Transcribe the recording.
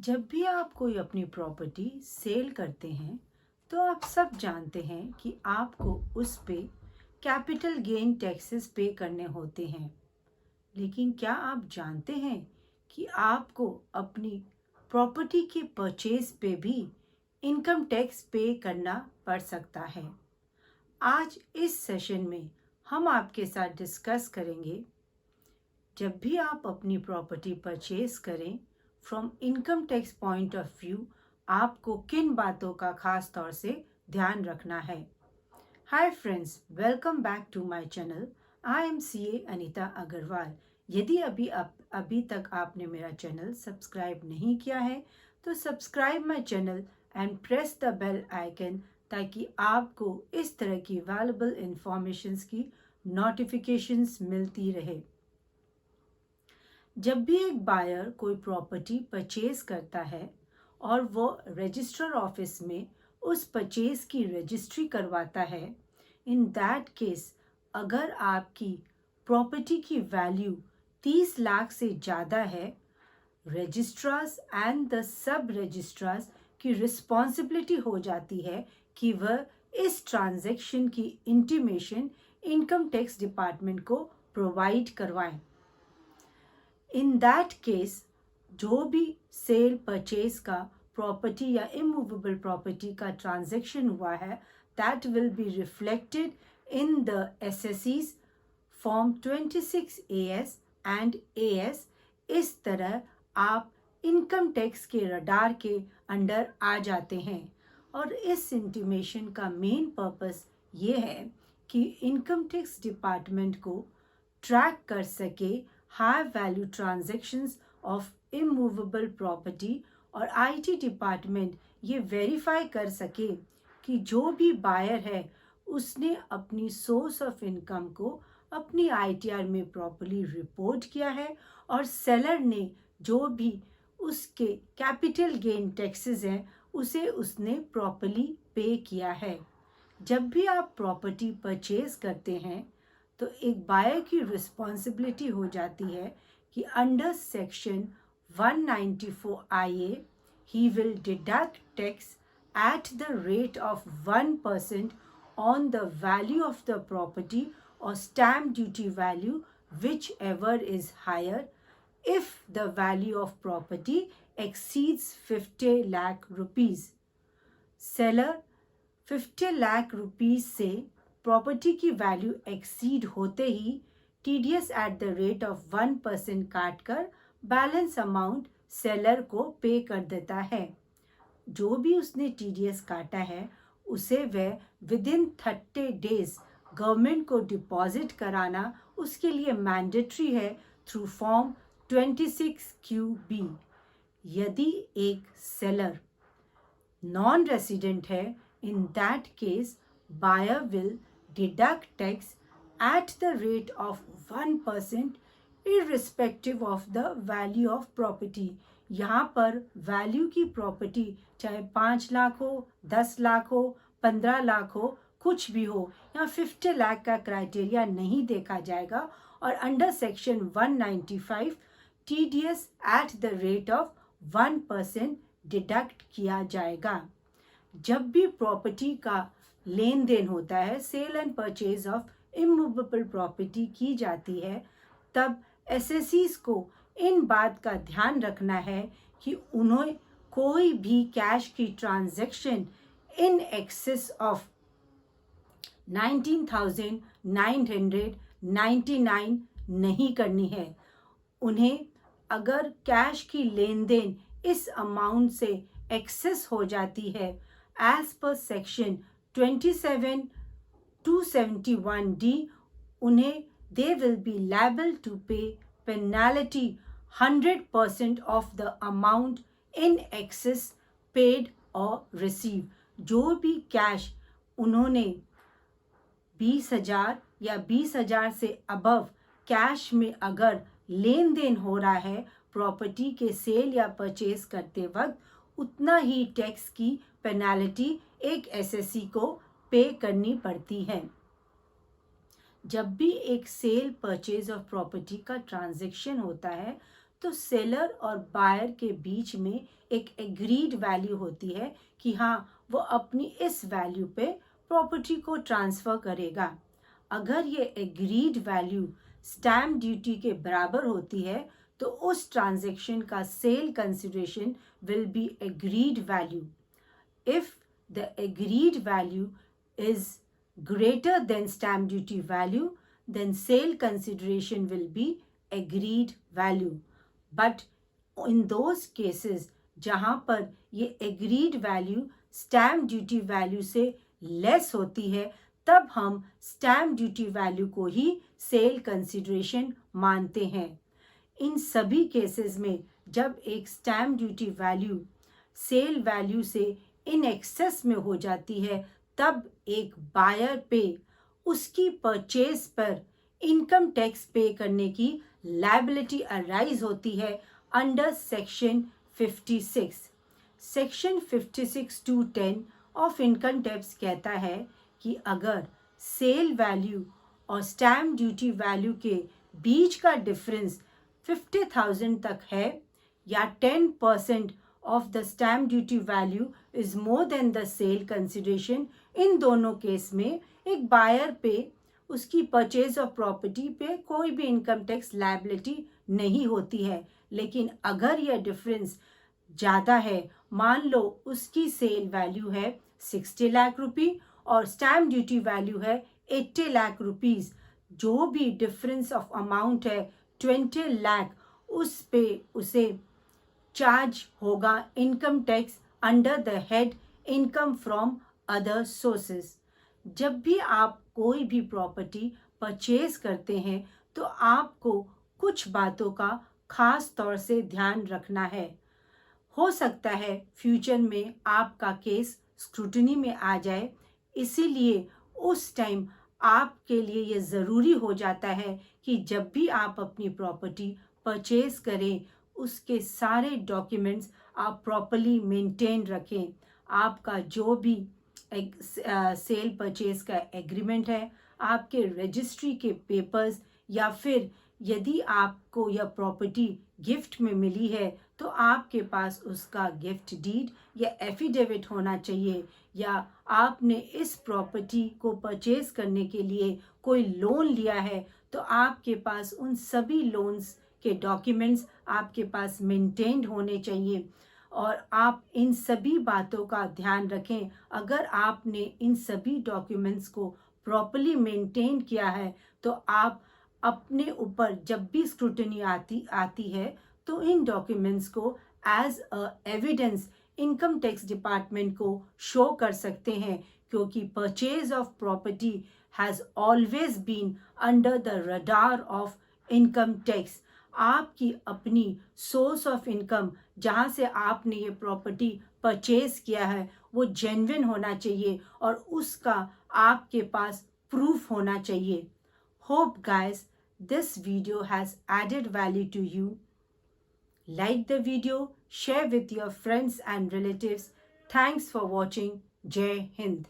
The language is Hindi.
जब भी आप कोई अपनी प्रॉपर्टी सेल करते हैं तो आप सब जानते हैं कि आपको उस पे कैपिटल गेन टैक्सेस पे करने होते हैं। लेकिन क्या आप जानते हैं कि आपको अपनी प्रॉपर्टी के परचेज पे भी इनकम टैक्स पे करना पड़ सकता है। आज इस सेशन में हम आपके साथ डिस्कस करेंगे, जब भी आप अपनी प्रॉपर्टी परचेज करें, from income tax point of view आपको किन बातों का खास तौर से ध्यान रखना है। Hi friends, welcome back to my channel. I am CA Anita Agarwal. यदि अभी तक आपने मेरा चैनल सब्सक्राइब नहीं किया है तो subscribe my channel and press the bell icon, ताकि आपको इस तरह की वैल्यूएबल इंफॉर्मेशंस की नोटिफिकेशंस मिलती रहे। जब भी एक बायर कोई प्रॉपर्टी परचेज करता है और वो रजिस्ट्रार ऑफिस में उस परचेज की रजिस्ट्री करवाता है, इन दैट केस अगर आपकी प्रॉपर्टी की वैल्यू 30 लाख से ज़्यादा है, registrars and the sub registrars की रिस्पॉन्सिबिलिटी हो जाती है कि वह इस ट्रांजैक्शन की इंटीमेशन इनकम टैक्स डिपार्टमेंट को प्रोवाइड करवाएं। इन दैट केस जो भी सेल परचेज का प्रॉपर्टी या इमूवेबल प्रॉपर्टी का ट्रांजैक्शन हुआ है, that will be reflected in the assessee's form 26AS and AS। इस तरह आप इनकम टैक्स के रडार के अंडर आ जाते हैं। और इस इंटीमेशन का मेन पर्पस ये है कि इनकम टैक्स डिपार्टमेंट को ट्रैक कर सके high value transactions of immovable property, और आईटी डिपार्टमेंट ये वेरीफाई कर सके कि जो भी बायर है उसने अपनी सोर्स ऑफ इनकम को अपनी आईटीआर में प्रॉपर्ली रिपोर्ट किया है, और सेलर ने जो भी उसके कैपिटल गेन टैक्सेस हैं उसे उसने प्रॉपर्ली पे किया है। जब भी आप प्रॉपर्टी परचेज करते हैं तो एक बायर की रिस्पॉन्सिबिलिटी हो जाती है कि under section 194 IA he will deduct tax at the rate of 1% on the value of the property or stamp duty value, whichever is higher, if the value of property exceeds 50 lakh rupees. Seller 50 lakh rupees से प्रॉपर्टी की वैल्यू एक्सीड होते ही TDS at the rate of 1% काट कर बैलेंस अमाउंट सेलर को पे कर देता है। जो भी उसने टीडीएस काटा है उसे वह विद इन 30 डेज गवर्नमेंट को डिपॉजिट कराना उसके लिए मैंडेटरी है थ्रू फॉर्म 26QB। यदि एक सेलर नॉन रेसिडेंट है, in that case buyer will deduct tax at the rate of 1% irrespective of the value of property। यहाँ पर वैल्यू की प्रॉपर्टी चाहे 5 लाख हो, 10 लाख हो, 15 लाख हो, कुछ भी हो, यहाँ 50 लाख का क्राइटेरिया नहीं देखा जाएगा। और under section 195 TDS eight the rate of 1% deduct किया जाएगा। जब भी प्रॉपर्टी का लेन देन होता है, sale and purchase of immovable property की जाती है, तब एसएससीज को इन बात का ध्यान रखना है कि उन्हें कोई भी कैश की ट्रांजैक्शन इन एक्सेस ऑफ 19,999 नहीं करनी है। उन्हें अगर कैश की लेन देन इस अमाउंट से एक्सेस हो जाती है, as per section 27,271D, उन्हें they will be liable to pay penalty 100% of the amount in excess paid or received। जो भी कैश उन्होंने 20,000 या 20,000 से अबव कैश में अगर लेन देन हो रहा है प्रॉपर्टी के सेल या परचेज करते वक्त, उतना ही टैक्स की पेनाल्टी एक एसएससी को पे करनी पड़ती है। जब भी एक सेल परचेज ऑफ प्रॉपर्टी का ट्रांजैक्शन होता है तो सेलर और बायर के बीच में एक एग्रीड वैल्यू होती है कि हाँ वो अपनी इस वैल्यू पे प्रॉपर्टी को ट्रांसफ़र करेगा। अगर ये एग्रीड वैल्यू स्टैम्प ड्यूटी के बराबर होती है तो उस ट्रांजैक्शन का sale consideration will be agreed value. If the agreed value is greater than stamp duty value, then sale consideration will be agreed value. But in those cases जहाँ पर ये agreed value stamp duty value से less होती है, तब हम stamp duty value को ही sale consideration मानते हैं। इन सभी केसेस में जब एक stamp duty value sale value से इन एक्सेस में हो जाती है, तब एक बायर पे उसकी परचेज पर इनकम टैक्स पे करने की लायबिलिटी अराइज होती है under section 56। Section 56(2)(10) of income tax कहता है कि अगर सेल वैल्यू और स्टैम्प ड्यूटी वैल्यू के बीच का डिफरेंस 50,000 तक है या 10% of the stamp duty value is more than the sale consideration, इन दोनों केस में एक बायर पे उसकी परचेज ऑफ प्रॉपर्टी पे कोई भी इनकम टैक्स लायबिलिटी नहीं होती है। लेकिन अगर यह डिफरेंस ज़्यादा है, मान लो उसकी सेल वैल्यू है 60 लाख रुपी और स्टैम्प ड्यूटी वैल्यू है 80 लाख रुपीज़, जो भी डिफरेंस ऑफ अमाउंट है 20 लाख, उस पे उसे चार्ज होगा income tax under the head income from other sources. जब भी आप कोई भी प्रॉपर्टी परचेज करते हैं तो आपको कुछ बातों का खास तौर से ध्यान रखना है। हो सकता है फ्यूचर में आपका केस स्क्रूटनी में आ जाए, इसीलिए उस टाइम आपके लिए ये ज़रूरी हो जाता है कि जब भी आप अपनी प्रॉपर्टी परचेज करें उसके सारे डॉक्यूमेंट्स आप प्रॉपर्ली मेंटेन रखें। आपका जो भी सेल परचेज का एग्रीमेंट है, आपके रजिस्ट्री के पेपर्स, या फिर यदि आपको यह प्रॉपर्टी गिफ्ट में मिली है तो आपके पास उसका गिफ्ट डीड या एफिडेविट होना चाहिए, या आपने इस प्रॉपर्टी को परचेज करने के लिए कोई लोन लिया है तो आपके पास उन सभी लोन्स के डॉक्यूमेंट्स आपके पास मेंटेन्ड होने चाहिए। और आप इन सभी बातों का ध्यान रखें। अगर आपने इन सभी डॉक्यूमेंट्स को प्रॉपर्ली मेंटेन किया है तो आप अपने ऊपर जब भी स्क्रूटनी आती है तो इन डॉक्यूमेंट्स को as a evidence income tax department को शो कर सकते हैं, क्योंकि purchase of property has always been under the radar of income tax. आपकी अपनी सोर्स ऑफ इनकम जहाँ से आपने ये प्रॉपर्टी परचेज किया है वो जेन्युइन होना चाहिए और उसका आपके पास प्रूफ होना चाहिए। Hope guys this video has added value to you. Like the video, share with your friends and relatives. Thanks for watching. Jai Hind.